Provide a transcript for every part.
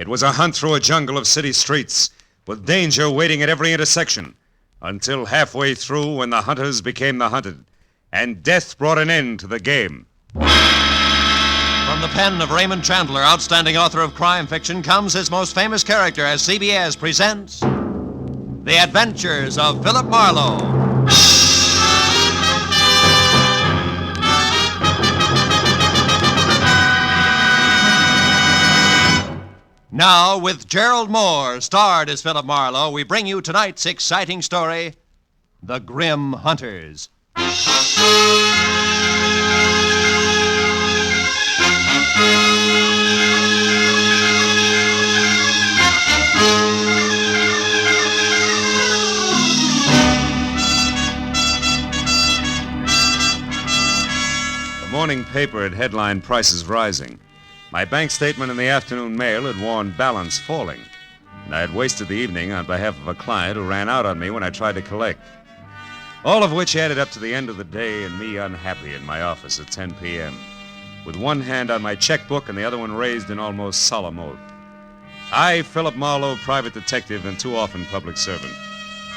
It was a hunt through a jungle of city streets, with danger waiting at every intersection, until halfway through when the hunters became the hunted, and death brought an end to the game. From the pen of Raymond Chandler, outstanding author of crime fiction, comes his most famous character as CBS presents The Adventures of Philip Marlowe. Now, with Gerlad Mohr, starred as Philip Marlowe, we bring you tonight's exciting story, The Grim Hunters. The morning paper had headlined prices rising. My bank statement in the afternoon mail had warned balance falling, and I had wasted the evening on behalf of a client who ran out on me when I tried to collect. All of which added up to the end of the day and me unhappy in my office at 10 p.m., with one hand on my checkbook and the other one raised in almost solemn oath. I, Philip Marlowe, private detective and too often public servant,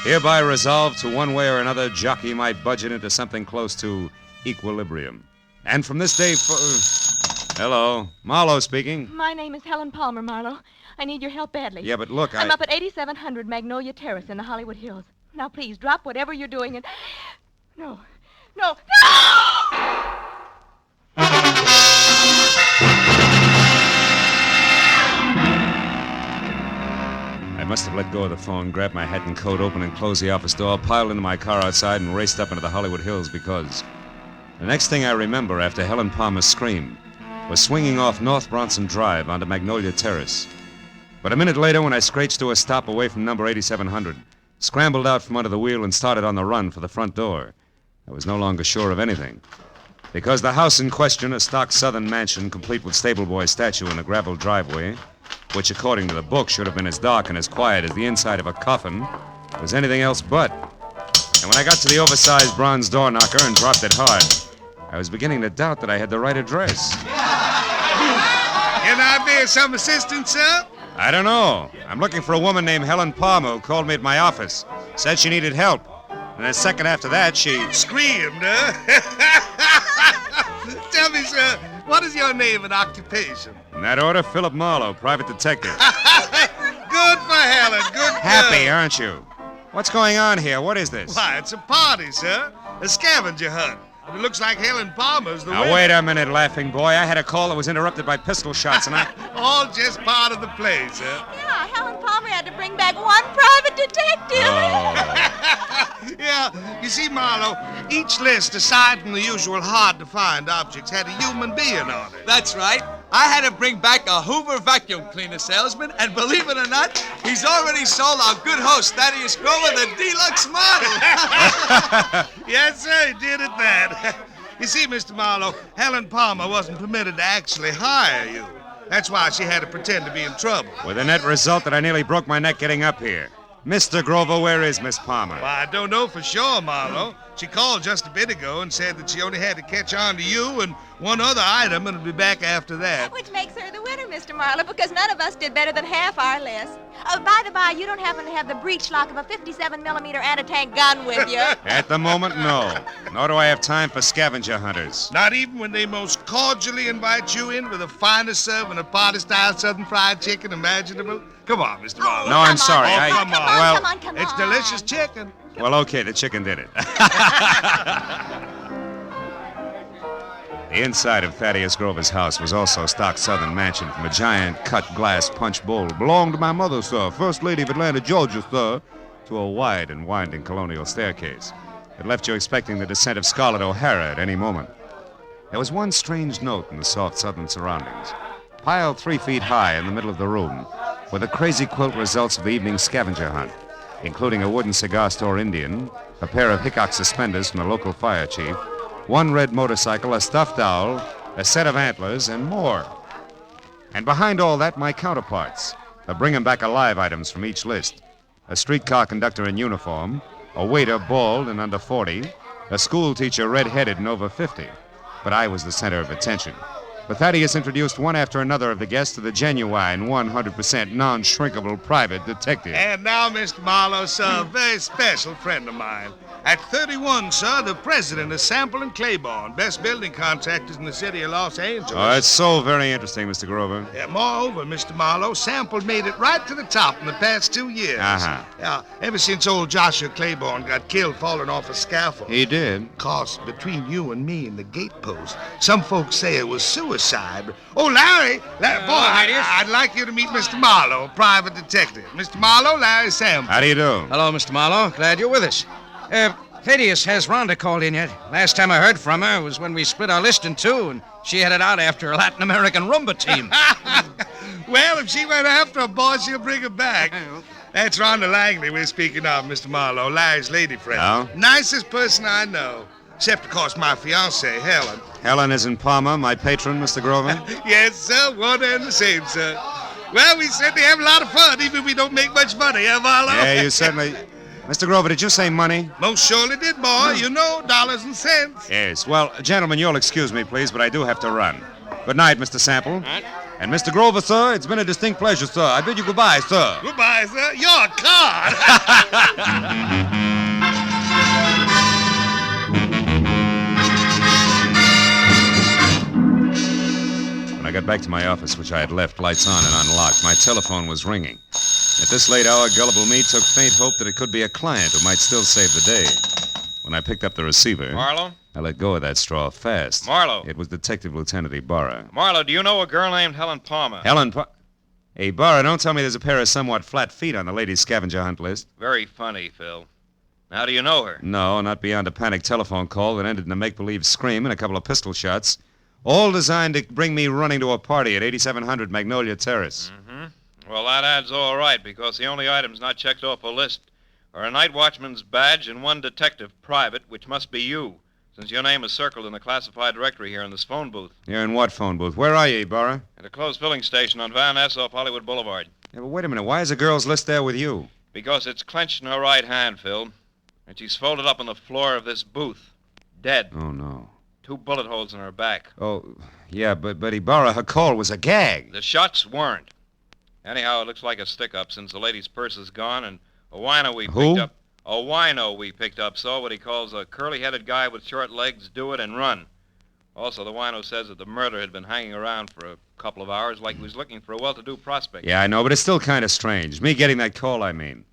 hereby resolve to one way or another jockey my budget into something close to equilibrium. And from this day Hello, Marlowe speaking. My name is Helen Palmer, Marlowe. I need your help badly. Yeah, but look, I'm up at 8700 Magnolia Terrace in the Hollywood Hills. Now, please, drop whatever you're doing and... No! I must have let go of the phone, grabbed my hat and coat, opened and closed the office door, piled into my car outside, and raced up into the Hollywood Hills because... The next thing I remember after Helen Palmer's scream was swinging off North Bronson Drive onto Magnolia Terrace. But a minute later, when I scratched to a stop away from number 8700, scrambled out from under the wheel and started on the run for the front door, I was no longer sure of anything. Because the house in question, a stock southern mansion complete with stable boy statue and a gravel driveway, which according to the book should have been as dark and as quiet as the inside of a coffin, was anything else but. And when I got to the oversized bronze door knocker and dropped it hard, I was beginning to doubt that I had the right address. Can I be of some assistance, sir? I don't know. I'm looking for a woman named Helen Palmer who called me at my office. Said she needed help. And a second after that, she... Screamed, huh? Tell me, sir, what is your name and occupation? In that order, Philip Marlowe, private detective. Good for Helen, good Happy, girl. aren't you? What's going on here? What is this? Why, it's a party, sir. A scavenger hunt. It looks like Helen Palmer's the winner. Now, wait a minute, laughing boy. I had a call that was interrupted by pistol shots, and I... All just part of the play, sir. Yeah, Helen Palmer had to bring back one private detective. Oh. Yeah, you see, Marlowe, each list, aside from the usual hard-to-find objects, had a human being on it. That's right. I had to bring back a Hoover vacuum cleaner salesman, and believe it or not, he's already sold our good host, Thaddeus Grover, the deluxe model. Yes, sir, he did at that. You see, Mr. Marlowe, Helen Palmer wasn't permitted to actually hire you. That's why she had to pretend to be in trouble. With the net result that I nearly broke my neck getting up here. Mr. Grover, where is Miss Palmer? Well, I don't know for sure, Marlowe. She called just a bit ago and said that she only had to catch on to you and one other item and would be back after that. Which makes her the winner, Mr. Marlowe, because none of us did better than half our list. Oh, by the by, you don't happen to have the breech lock of a 57mm anti-tank gun with you. At the moment, no. Nor do I have time for scavenger hunters. Not even when they most cordially invite you in with the finest serving of party-style Southern fried chicken imaginable? Come on, Mr. Marlowe. No, I'm sorry. Oh, come on. Well, Come on. It's delicious chicken. Well, okay, the chicken did it. The inside of Thaddeus Grover's house was also a stock southern mansion from a giant cut glass punch bowl. Belonged to my mother, sir, First Lady of Atlanta, Georgia, sir, to a wide and winding colonial staircase. It left you expecting the descent of Scarlett O'Hara at any moment. There was one strange note in the soft southern surroundings. Piled 3 feet high in the middle of the room were the crazy quilt results of the evening scavenger hunt, including a wooden cigar store Indian, a pair of Hickok suspenders from the local fire chief, one red motorcycle, a stuffed owl, a set of antlers, and more. And behind all that, my counterparts, the bring 'em back alive items from each list. A streetcar conductor in uniform, a waiter bald and under 40, a school teacher red-headed and over 50. But I was the center of attention. But Thaddeus introduced one after another of the guests to the genuine, 100% non-shrinkable private detective. And now, Mr. Marlowe, sir, a very special friend of mine. At 31, sir, the president of Sample and Claiborne, best building contractors in the city of Los Angeles. Oh, that's so very interesting, Mr. Grover. Yeah, moreover, Mr. Marlowe, Sample made it right to the top in the past 2 years. Uh-huh. Yeah, ever since old Joshua Claiborne got killed falling off a scaffold. He did. Course, between you and me and the gatepost, some folks say it was suicide. But, oh, Larry, boy, I'd like you to meet Mr. Marlowe, private detective. Mr. Marlowe, Larry Sample. How do you do? Hello, Mr. Marlowe. Glad you're with us. Thaddeus, has Rhonda called in yet? Last time I heard from her was when we split our list in two, and she headed out after a Latin American rumba team. Well, if she went after a boy, she'll bring her back. That's Rhonda Langley we're speaking of, Mr. Marlowe, Larry's lady friend. Oh? Nicest person I know. Except, of course, my fiancée, Helen. Helen is in Palma, my patron, Mr. Grover. Yes, sir, one and the same, sir. Well, we certainly have a lot of fun, even if we don't make much money, eh, Marlowe? Yeah, you certainly... Mr. Grover, did you say money? Most surely did, boy. You know, dollars and cents. Yes. Well, gentlemen, you'll excuse me, please, but I do have to run. Good night, Mr. Sample. And Mr. Grover, sir, it's been a distinct pleasure, sir. I bid you goodbye, sir. Goodbye, sir. You're a card. When I got back to my office, which I had left lights on and unlocked, my telephone was ringing. At this late hour, gullible me took faint hope that it could be a client who might still save the day. When I picked up the receiver... Marlowe? I let go of that straw fast. Marlowe? It was Detective Lieutenant Ibarra. Marlowe, do you know a girl named Helen Palmer? Hey, Ibarra, don't tell me there's a pair of somewhat flat feet on the ladies' scavenger hunt list. Very funny, Phil. How do you know her? No, not beyond a panic telephone call that ended in a make-believe scream and a couple of pistol shots, all designed to bring me running to a party at 8700 Magnolia Terrace. Mm-hmm. Well, that ad's all right, because the only items not checked off a list are a night watchman's badge and one detective private, which must be you, since your name is circled in the classified directory here in this phone booth. You're in what phone booth? Where are you, Ibarra? At a closed filling station on Van Ness off Hollywood Boulevard. Yeah, but wait a minute. Why is the girl's list there with you? Because it's clenched in her right hand, Phil, and she's folded up on the floor of this booth, dead. Oh, no. 2 bullet holes in her back. Oh, yeah, but Ibarra, her call was a gag. The shots weren't. Anyhow, it looks like a stick-up since the lady's purse is gone and a wino we picked up. A wino we picked up saw what he calls a curly-headed guy with short legs do it and run. Also, the wino says that the murderer had been hanging around for a couple of hours like he was looking for a well-to-do prospect. Yeah, I know, but it's still kind of strange. Me getting that call, I mean.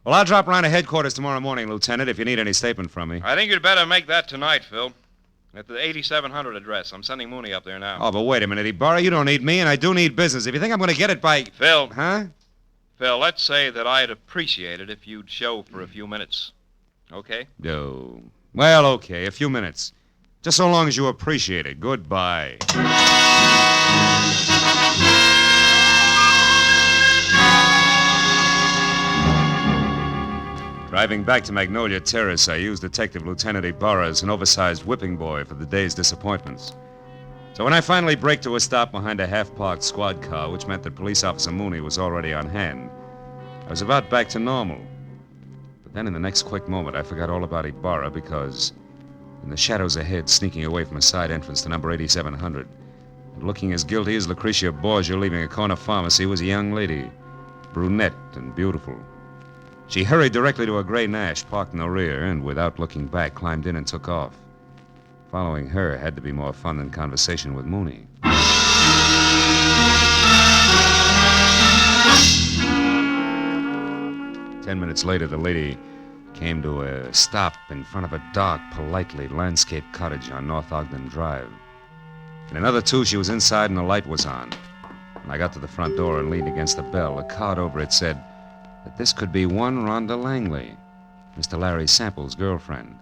Well, I'll drop around to headquarters tomorrow morning, Lieutenant, if you need any statement from me. I think you'd better make that tonight, Phil. At the 8700 address. I'm sending Mooney up there now. Oh, but wait a minute, Ibarra. You don't need me, and I do need business. If you think I'm going to get it by... Phil. Huh? Phil, let's say that I'd appreciate it if you'd show for a few minutes. Okay? No. Well, okay, a few minutes. Just so long as you appreciate it. Goodbye. Driving back to Magnolia Terrace, I used Detective Lieutenant Ibarra as an oversized whipping boy for the day's disappointments. So when I finally braked to a stop behind a half-parked squad car, which meant that Police Officer Mooney was already on hand, I was about back to normal. But then in the next quick moment, I forgot all about Ibarra because in the shadows ahead, sneaking away from a side entrance to number 8700, and looking as guilty as Lucretia Borgia leaving a corner pharmacy, was a young lady, brunette and beautiful. She hurried directly to a gray Nash parked in the rear and, without looking back, climbed in and took off. Following her had to be more fun than conversation with Mooney. 10 minutes later, the lady came to a stop in front of a dark, politely landscaped cottage on North Ogden Drive. In another 2, she was inside and the light was on. When I got to the front door and leaned against the bell, a card over it said that this could be one Rhonda Langley, Mr. Larry Sample's girlfriend.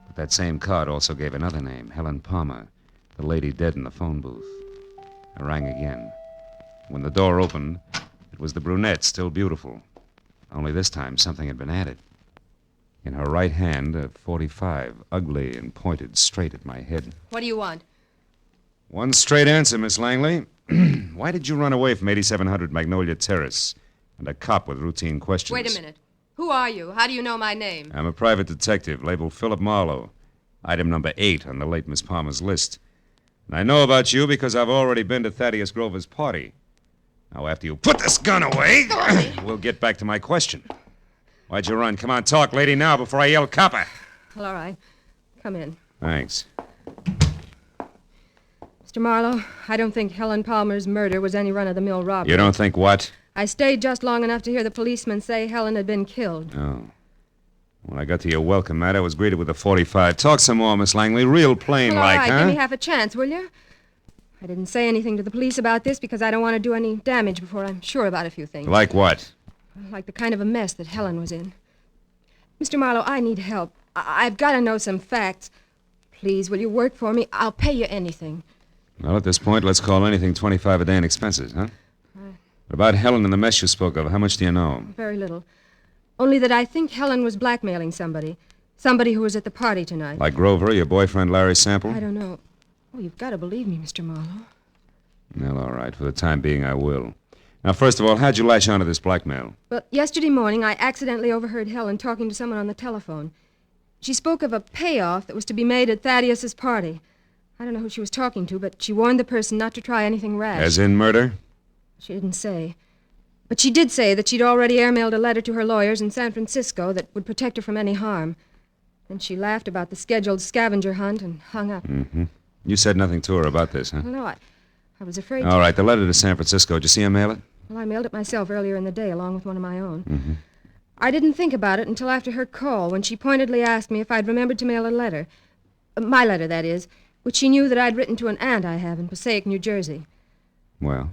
But that same card also gave another name, Helen Palmer, the lady dead in the phone booth. I rang again. When the door opened, it was the brunette, still beautiful. Only this time, something had been added. In her right hand, a .45, ugly and pointed straight at my head. What do you want? One straight answer, Miss Langley. Why did you run away from 8700 Magnolia Terrace and a cop with routine questions? Wait a minute. Who are you? How do you know my name? I'm a private detective, labeled Philip Marlowe. Item number 8 on the late Miss Palmer's list. And I know about you because I've already been to Thaddeus Grover's party. Now, after you put this gun away, we'll get back to my question. Why'd you run? Come on, talk, lady, now before I yell copper. Well, all right. Come in. Thanks. Mr. Marlowe, I don't think Helen Palmer's murder was any run-of-the-mill robbery. You don't think what? I stayed just long enough to hear the policeman say Helen had been killed. Oh. When I got to your welcome mat, I was greeted with a .45. Talk some more, Miss Langley. Real plain Well, like, all right, huh? give me half a chance, will you? I didn't say anything to the police about this because I don't want to do any damage before I'm sure about a few things. Like what? Like the kind of a mess that Helen was in. Mr. Marlowe, I need help. I've got to know some facts. Please, will you work for me? I'll pay you anything. Well, at this point, let's call anything 25 a day in expenses, huh? What about Helen and the mess you spoke of? How much do you know? Very little. Only that I think Helen was blackmailing somebody. Somebody who was at the party tonight. Like Grover, your boyfriend Larry Sample? I don't know. Oh, you've got to believe me, Mr. Marlowe. Well, all right. For the time being, I will. Now, first of all, how'd you latch onto this blackmail? Well, yesterday morning, I accidentally overheard Helen talking to someone on the telephone. She spoke of a payoff that was to be made at Thaddeus's party. I don't know who she was talking to, but she warned the person not to try anything rash. As in murder? She didn't say. But she did say that she'd already airmailed a letter to her lawyers in San Francisco that would protect her from any harm. Then she laughed about the scheduled scavenger hunt and hung up. Mm-hmm. You said nothing to her about this, huh? Well, no, I was afraid All right, the letter to San Francisco. Did you see her mail it? Well, I mailed it myself earlier in the day, along with one of my own. Mm-hmm. I didn't think about it until after her call, when she pointedly asked me if I'd remembered to mail a letter. My letter, that is, which she knew that I'd written to an aunt I have in Passaic, New Jersey. Well?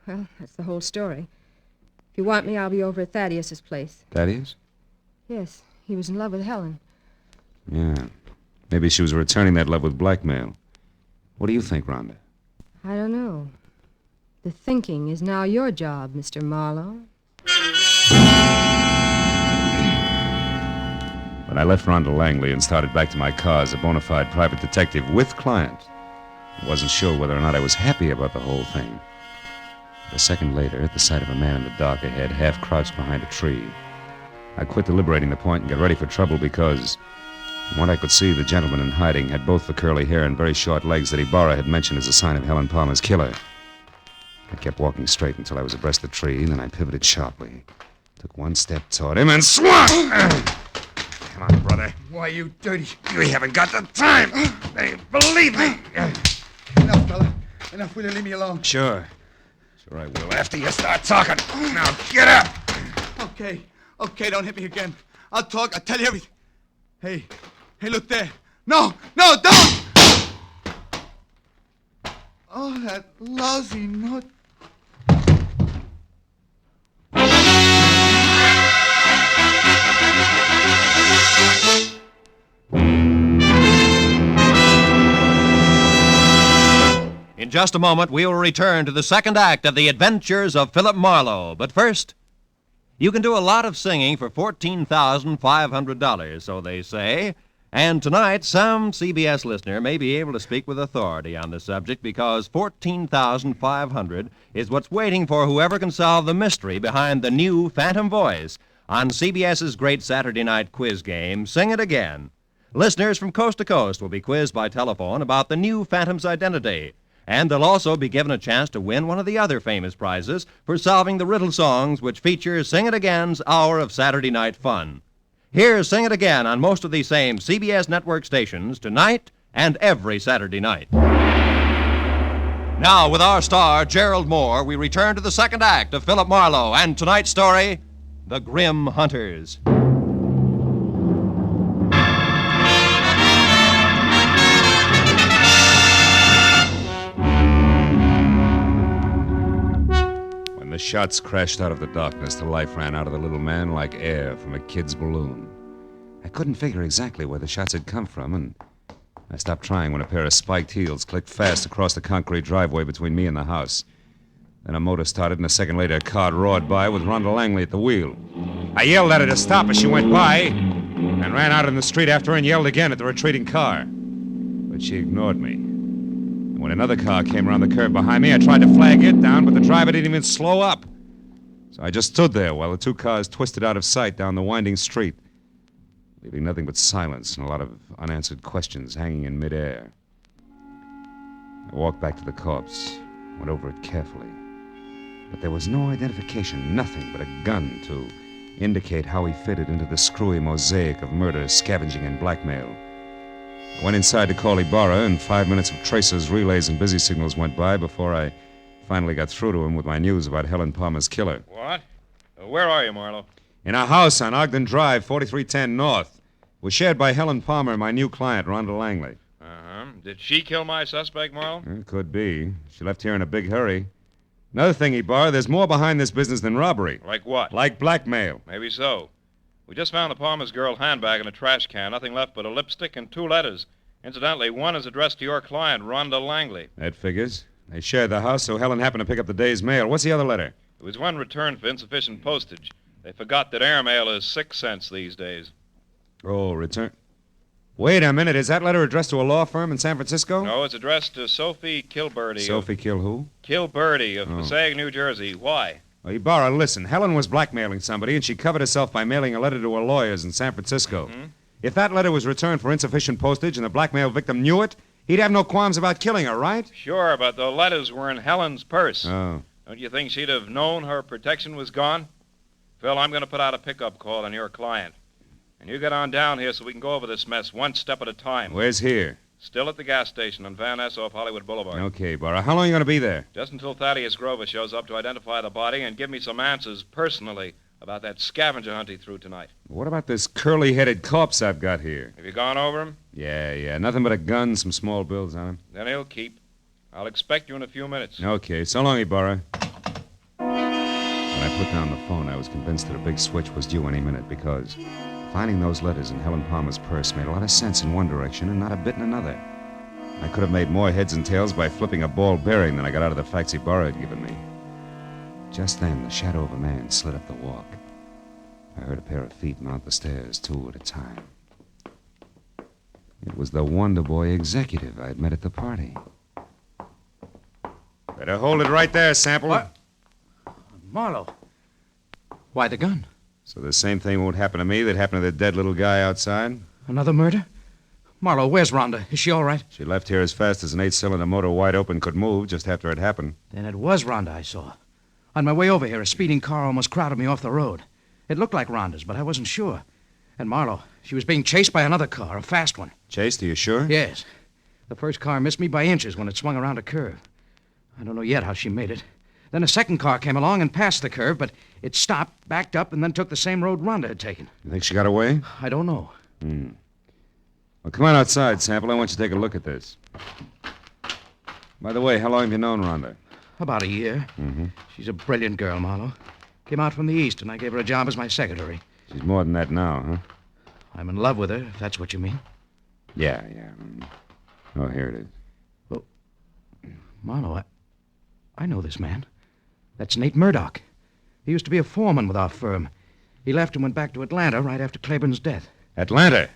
Well, that's the whole story. If you want me, I'll be over at Thaddeus's place. Thaddeus? Yes, he was in love with Helen. Yeah. Maybe she was returning that love with blackmail. What do you think, Rhonda? I don't know. The thinking is now your job, Mr. Marlowe. When I left Rhonda Langley and started back to my car as a bona fide private detective with client, I wasn't sure whether or not I was happy about the whole thing. A second later, at the sight of a man in the dark ahead, half crouched behind a tree, I quit deliberating the point and got ready for trouble because, from what I could see, the gentleman in hiding had both the curly hair and very short legs that Ibarra had mentioned as a sign of Helen Palmer's killer. I kept walking straight until I was abreast the tree, and then I pivoted sharply, took one step toward him, and swung! Come on, brother. Why, you dirty... You haven't got the time. They believe me. Enough, fella. Enough. Will you leave me alone? Sure, I will after you start talking. Now, get up. Okay, don't hit me again. I'll talk. I'll tell you everything. Hey, look there. No, don't! Oh, that lousy note. In just a moment, we will return to the second act of The Adventures of Philip Marlowe. But first, you can do a lot of singing for $14,500, so they say. And tonight, some CBS listener may be able to speak with authority on the subject because $14,500 is what's waiting for whoever can solve the mystery behind the new Phantom Voice on CBS's great Saturday night quiz game, Sing It Again. Listeners from coast to coast will be quizzed by telephone about the new Phantom's identity. And they'll also be given a chance to win one of the other famous prizes for solving the riddle songs which feature Sing It Again's hour of Saturday night fun. Here's Sing It Again on most of these same CBS network stations tonight and every Saturday night. Now, with our star, Gerlad Mohr, we return to the second act of Philip Marlowe and tonight's story, The Grim Hunters. The shots crashed out of the darkness. The life ran out of the little man like air from a kid's balloon. I couldn't figure exactly where the shots had come from, and I stopped trying when a pair of spiked heels clicked fast across the concrete driveway between me and the house. Then a motor started, and a second later a car roared by with Rhonda Langley at the wheel. I yelled at her to stop as she went by, and ran out in the street after her and yelled again at the retreating car. But she ignored me. When another car came around the curve behind me, I tried to flag it down, but the driver didn't even slow up. So I just stood there while the two cars twisted out of sight down the winding street, leaving nothing but silence and a lot of unanswered questions hanging in midair. I walked back to the corpse, went over it carefully. But there was no identification, nothing but a gun to indicate how he fitted into the screwy mosaic of murder, scavenging, and blackmail. I went inside to call Ibarra, and 5 minutes of tracers, relays, and busy signals went by before I finally got through to him with my news about Helen Palmer's killer. What? Where are you, Marlowe? In a house on Ogden Drive, 4310 North. Was shared by Helen Palmer and my new client, Rhonda Langley. Uh-huh. Did she kill my suspect, Marlowe? It could be. She left here in a big hurry. Another thing, Ibarra, there's more behind this business than robbery. Like what? Like blackmail. Maybe so. We just found the Palmer's girl handbag in a trash can. Nothing left but a lipstick and 2 letters. Incidentally, one is addressed to your client, Rhonda Langley. That figures. They shared the house, so Helen happened to pick up the day's mail. What's the other letter? It was one returned for insufficient postage. They forgot that airmail is 6 cents these days. Oh, return. Wait a minute. Is that letter addressed to a law firm in San Francisco? No, it's addressed to Sophie Kilberty. Sophie Kill who? Kilberty of Passaic, New Jersey. Why? Well, Ibarra, listen. Helen was blackmailing somebody, and she covered herself by mailing a letter to her lawyers in San Francisco. Mm-hmm. If that letter was returned for insufficient postage and the blackmail victim knew it, he'd have no qualms about killing her, right? Sure, but the letters were in Helen's purse. Oh. Don't you think she'd have known her protection was gone? Phil, I'm going to put out a pickup call on your client. And you get on down here so we can go over this mess one step at a time. Where's here? Still at the gas station on Van Ness off Hollywood Boulevard. Okay, Ibarra. How long are you going to be there? Just until Thaddeus Grover shows up to identify the body and give me some answers personally about that scavenger hunt he threw tonight. What about this curly-headed corpse I've got here? Have you gone over him? Yeah. Nothing but a gun, some small bills on him. Then he'll keep. I'll expect you in a few minutes. Okay. So long, Ibarra. When I put down the phone, I was convinced that a big switch was due any minute because finding those letters in Helen Palmer's purse made a lot of sense in one direction and not a bit in another. I could have made more heads and tails by flipping a ball bearing than I got out of the facts Ibarra had given me. Just then, the shadow of a man slid up the walk. I heard a pair of feet mount the stairs, 2 at a time. It was the Wonder Boy executive I'd met at the party. Better hold it right there, Sample. What? Marlowe. Why the gun? So the same thing won't happen to me that happened to the dead little guy outside? Another murder? Marlowe, where's Rhonda? Is she all right? She left here as fast as an 8-cylinder motor wide open could move just after it happened. Then it was Rhonda I saw. On my way over here, a speeding car almost crowded me off the road. It looked like Rhonda's, but I wasn't sure. And Marlowe, she was being chased by another car, a fast one. Chased, are you sure? Yes. The first car missed me by inches when it swung around a curve. I don't know yet how she made it. Then a second car came along and passed the curve, but it stopped, backed up, and then took the same road Rhonda had taken. You think she got away? I don't know. Well, come on outside, Sample. I want you to take a look at this. By the way, how long have you known Rhonda? About a year. Mm-hmm. She's a brilliant girl, Marlowe. Came out from the East, and I gave her a job as my secretary. She's more than that now, huh? I'm in love with her, if that's what you mean. Yeah. Oh, here it is. Well, Marlowe, I know this man. That's Nate Murdoch. He used to be a foreman with our firm. He left and went back to Atlanta right after Claiborne's death. Atlanta?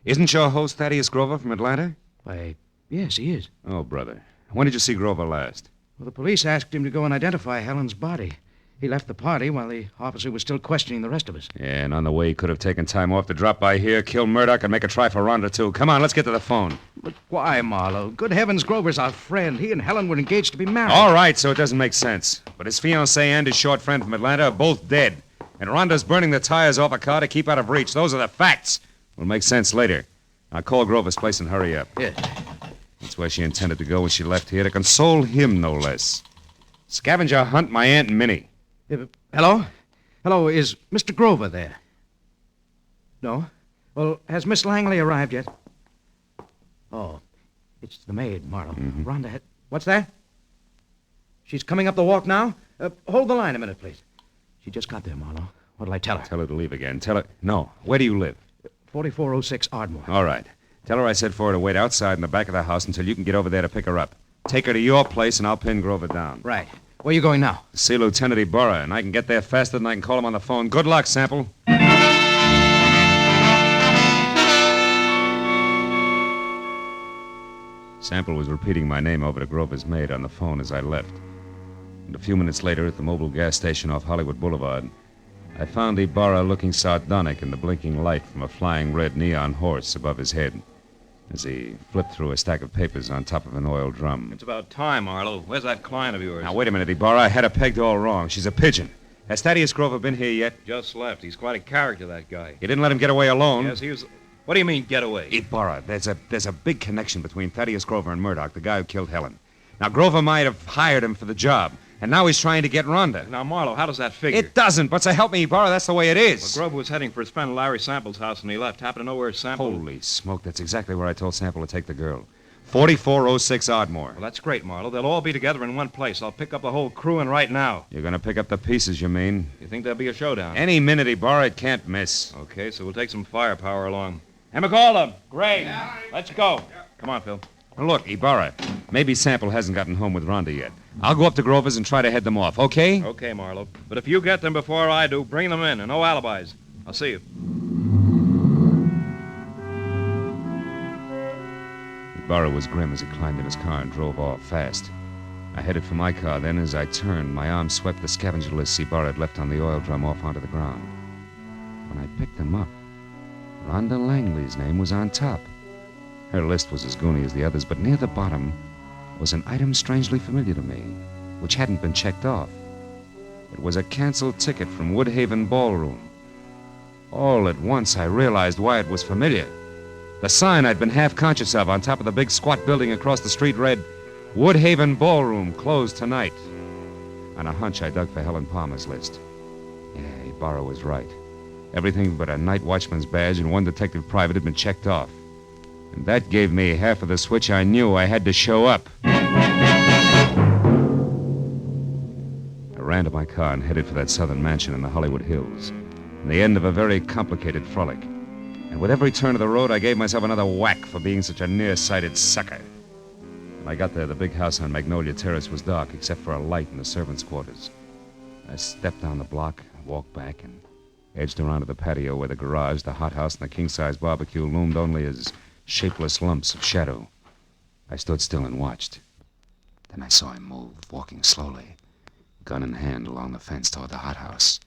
Isn't your host Thaddeus Grover from Atlanta? Why, yes, he is. Oh, brother. When did you see Grover last? Well, the police asked him to go and identify Helen's body. He left the party while the officer was still questioning the rest of us. Yeah, and on the way he could have taken time off to drop by here, kill Murdoch, and make a try for Rhonda, too. Come on, let's get to the phone. But why, Marlowe? Good heavens, Grover's our friend. He and Helen were engaged to be married. All right, so it doesn't make sense. But his fiancée and his short friend from Atlanta are both dead. And Rhonda's burning the tires off a car to keep out of reach. Those are the facts. Will make sense later. I'll call Grover's place and hurry up. Yes. That's where she intended to go when she left here, to console him, no less. Scavenger hunt my Aunt Minnie. Hello? Hello, is Mr. Grover there? No? Well, has Miss Langley arrived yet? Oh, it's the maid, Marlowe. Mm-hmm. Rhonda had... What's that? She's coming up the walk now? Hold the line a minute, please. She just got there, Marlowe. What'll I tell her? Tell her to leave again. Tell her... No. Where do you live? 4406 Ardmore. All right. Tell her I said for her to wait outside in the back of the house until you can get over there to pick her up. Take her to your place, and I'll pin Grover down. Right. Where are you going now? See Lieutenant Ibarra, and I can get there faster than I can call him on the phone. Good luck, Sample. Sample was repeating my name over to Grover's maid on the phone as I left. And a few minutes later, at the mobile gas station off Hollywood Boulevard, I found Ibarra looking sardonic in the blinking light from a flying red neon horse above his head. as he flipped through a stack of papers on top of an oil drum. It's about time, Marlowe. Where's that client of yours? Now, wait a minute, Ibarra. I had her pegged all wrong. She's a pigeon. Has Thaddeus Grover been here yet? Just left. He's quite a character, that guy. You didn't let him get away alone? Yes, he was... What do you mean, get away? Ibarra, there's a big connection between Thaddeus Grover and Murdoch, the guy who killed Helen. Now, Grover might have hired him for the job, and now he's trying to get Rhonda. Now, Marlowe, how does that figure? It doesn't, but so help me, Ibarra, that's the way it is. Well, Grover was heading for his friend Larry Sample's house when he left. Happened to know where Sample... Holy smoke, that's exactly where I told Sample to take the girl. 4406 Ardmore. Well, that's great, Marlowe. They'll all be together in one place. I'll pick up the whole crew and right now. You're going to pick up the pieces, you mean? You think there'll be a showdown? Any minute, Ibarra, it can't miss. Okay, so we'll take some firepower along. Amigola, Gray, let's go. Come on, Phil. Well, look, Ibarra, maybe Sample hasn't gotten home with Rhonda yet. I'll go up to Grover's and try to head them off, okay? Okay, Marlowe. But if you get them before I do, bring them in, and no alibis. I'll see you. Ibarra was grim as he climbed in his car and drove off fast. I headed for my car. Then, as I turned, my arm swept the scavenger lists Ibarra had left on the oil drum off onto the ground. When I picked them up, Rhonda Langley's name was on top. Her list was as goony as the others, but near the bottom was an item strangely familiar to me, which hadn't been checked off. It was a canceled ticket from Woodhaven Ballroom. All at once, I realized why it was familiar. The sign I'd been half conscious of on top of the big squat building across the street read, Woodhaven Ballroom, closed tonight. On a hunch, I dug for Helen Palmer's list. Yeah, Ibarra was right. Everything but a night watchman's badge and one detective private had been checked off. And that gave me half of the switch I knew I had to show up. I ran to my car and headed for that southern mansion in the Hollywood Hills, the end of a very complicated frolic. And with every turn of the road, I gave myself another whack for being such a nearsighted sucker. When I got there, the big house on Magnolia Terrace was dark, except for a light in the servants' quarters. I stepped down the block, walked back, and edged around to the patio where the garage, the hothouse, and the king-size barbecue loomed only as shapeless lumps of shadow. I stood still and watched. Then I saw him move, walking slowly, gun in hand along the fence toward the hothouse.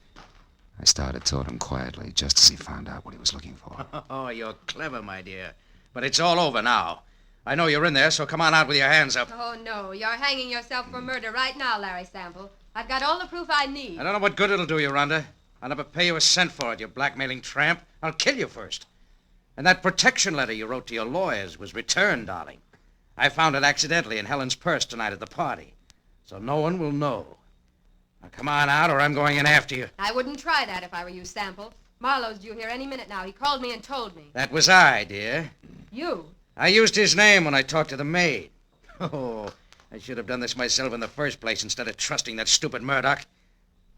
I started toward him quietly, just as he found out what he was looking for. Oh, you're clever, my dear. But it's all over now. I know you're in there, so come on out with your hands up. Oh, no. You're hanging yourself for murder right now, Larry Sample. I've got all the proof I need. I don't know what good it'll do you, Rhonda. I'll never pay you a cent for it, you blackmailing tramp. I'll kill you first. And that protection letter you wrote to your lawyers was returned, darling. I found it accidentally in Helen's purse tonight at the party. So no one will know. Now come on out or I'm going in after you. I wouldn't try that if I were you, Sample. Marlowe's due here any minute now. He called me and told me. That was I, dear. You? I used his name when I talked to the maid. Oh, I should have done this myself in the first place instead of trusting that stupid Murdoch.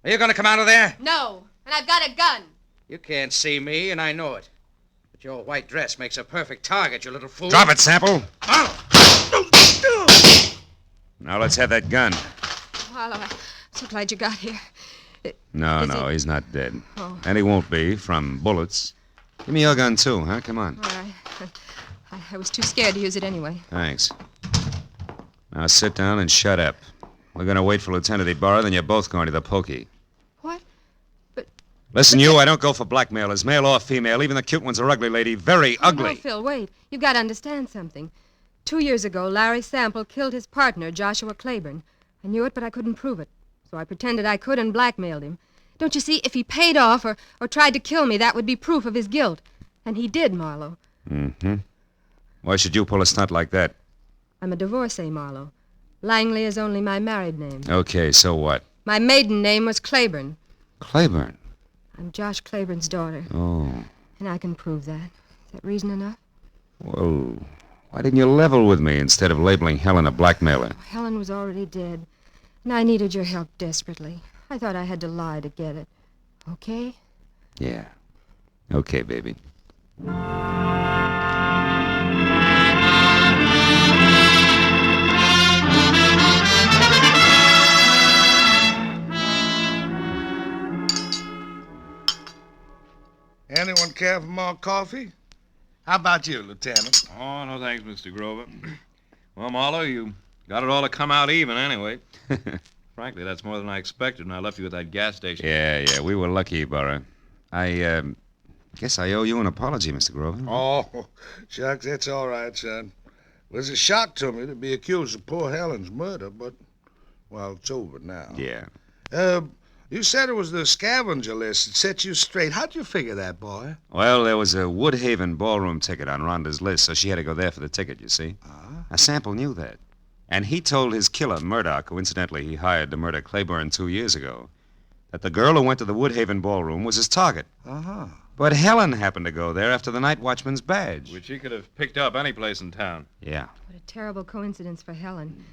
Are you going to come out of there? No, and I've got a gun. You can't see me, and I know it. But your white dress makes a perfect target, you little fool. Drop it, Sample. Now let's have that gun. Marlowe, I'm so glad you got here. No, he's not dead. Oh. And he won't be from bullets. Give me your gun, too, huh? Come on. All right. I was too scared to use it anyway. Thanks. Now sit down and shut up. We're going to wait for Lieutenant Ibarra, then you're both going to the pokey. What? But... Listen, you, I don't go for blackmailers, male or female. Even the cute one's a ugly lady. Very ugly. No, Phil, wait. You've got to understand something. 2 years ago, Larry Sample killed his partner, Joshua Claiborne. I knew it, but I couldn't prove it. So I pretended I could and blackmailed him. Don't you see, if he paid off or tried to kill me, that would be proof of his guilt. And he did, Marlowe. Mm-hmm. Why should you pull a stunt like that? I'm a divorcee, Marlowe. Langley is only my married name. Okay, so what? My maiden name was Claiborne. Claiborne? I'm Josh Claiborne's daughter. Oh. And I can prove that. Is that reason enough? Well, why didn't you level with me instead of labeling Helen a blackmailer? Oh, Helen was already dead. And I needed your help desperately. I thought I had to lie to get it. Okay? Yeah. Okay, baby. Anyone care for more coffee? How about you, Lieutenant? Oh, no thanks, Mr. Grover. Well, Marlowe, you got it all to come out even anyway. Frankly, that's more than I expected when I left you at that gas station. Yeah, we were lucky, Ibarra. Guess I owe you an apology, Mr. Grover. Oh, shucks, that's all right, son. It was a shock to me to be accused of poor Helen's murder, but, well, it's over now. Yeah. You said it was the scavenger list that set you straight. How'd you figure that, boy? Well, there was a Woodhaven ballroom ticket on Rhonda's list, so she had to go there for the ticket, you see. Now, Sample knew that. And he told his killer, Murdoch, who incidentally he hired to murder Claiborne 2 years ago, that the girl who went to the Woodhaven ballroom was his target. Uh-huh. But Helen happened to go there after the night watchman's badge. Which he could have picked up any place in town. Yeah. What a terrible coincidence for Helen.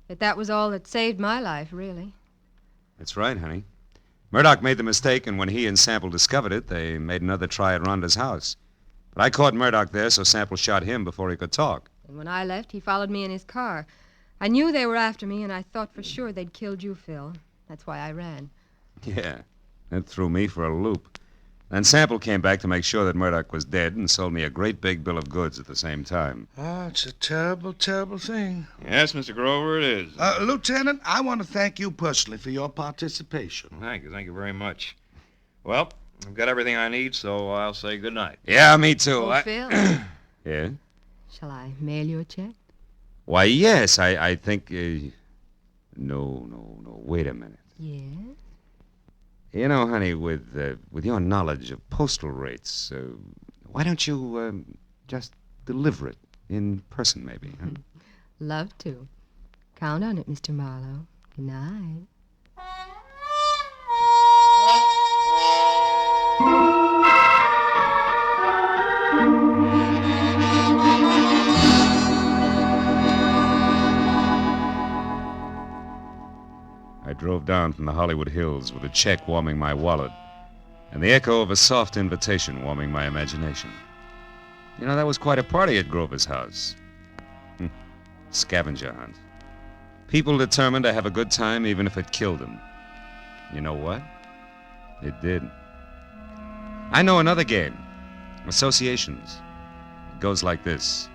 But that was all that saved my life, really. That's right, honey. Murdoch made the mistake, and when he and Sample discovered it, they made another try at Rhonda's house. But I caught Murdoch there, so Sample shot him before he could talk. And when I left, he followed me in his car. I knew they were after me, and I thought for sure they'd killed you, Phil. That's why I ran. Yeah, that threw me for a loop. Then Sample came back to make sure that Murdoch was dead and sold me a great big bill of goods at the same time. Oh, it's a terrible, terrible thing. Yes, Mr. Grover, it is. Lieutenant, I want to thank you personally for your participation. Thank you very much. Well, I've got everything I need, so I'll say good night. Yeah, me too. Oh, Phil, Yeah? shall I mail you a check? Why, yes, I think... No, wait a minute. Yes? You know, honey, with your knowledge of postal rates, why don't you just deliver it in person, maybe? Huh? Love to. Count on it, Mr. Marlowe. Good night. I drove down from the Hollywood Hills with a check warming my wallet and the echo of a soft invitation warming my imagination. You know, that was quite a party at Grover's house. Scavenger hunt. People determined to have a good time even if it killed them. You know what? It did. I know another game. Associations. It goes like this.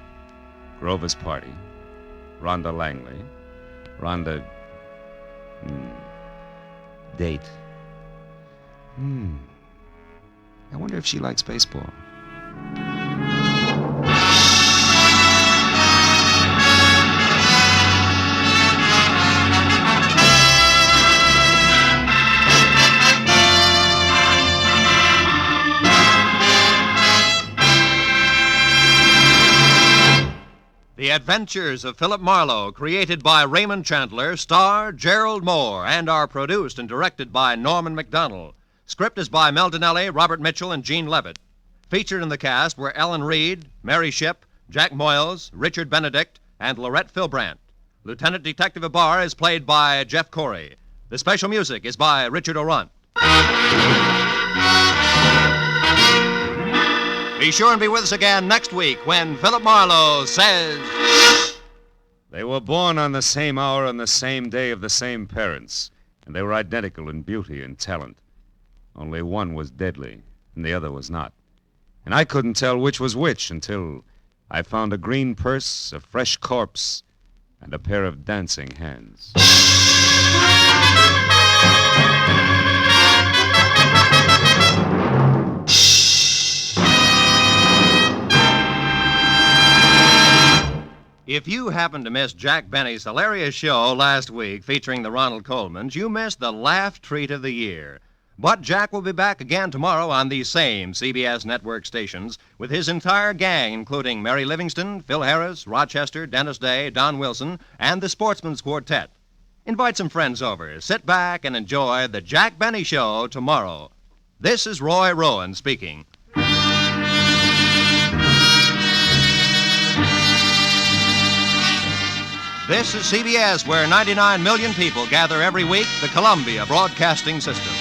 Grover's party. Rhonda Langley. Rhonda... Date. I wonder if she likes baseball. The Adventures of Philip Marlowe, created by Raymond Chandler, star Gerlad Mohr, and are produced and directed by Norman MacDonald. Script is by Mel Donnelly, Robert Mitchell, and Gene Levitt. Featured in the cast were Ellen Reed, Mary Shipp, Jack Moyles, Richard Benedict, and Lorette Philbrandt. Lieutenant Detective Abar is played by Jeff Corey. The special music is by Richard Orant. Be sure and be with us again next week when Philip Marlowe says... They were born on the same hour on the same day of the same parents, and they were identical in beauty and talent. Only one was deadly, and the other was not. And I couldn't tell which was which until I found a green purse, a fresh corpse, and a pair of dancing hands. If you happened to miss Jack Benny's hilarious show last week featuring the Ronald Colemans, you missed the laugh treat of the year. But Jack will be back again tomorrow on these same CBS network stations with his entire gang, including Mary Livingston, Phil Harris, Rochester, Dennis Day, Don Wilson, and the Sportsman's Quartet. Invite some friends over. Sit back and enjoy the Jack Benny Show tomorrow. This is Roy Rowan speaking. This is CBS, where 99 million people gather every week, the Columbia Broadcasting System.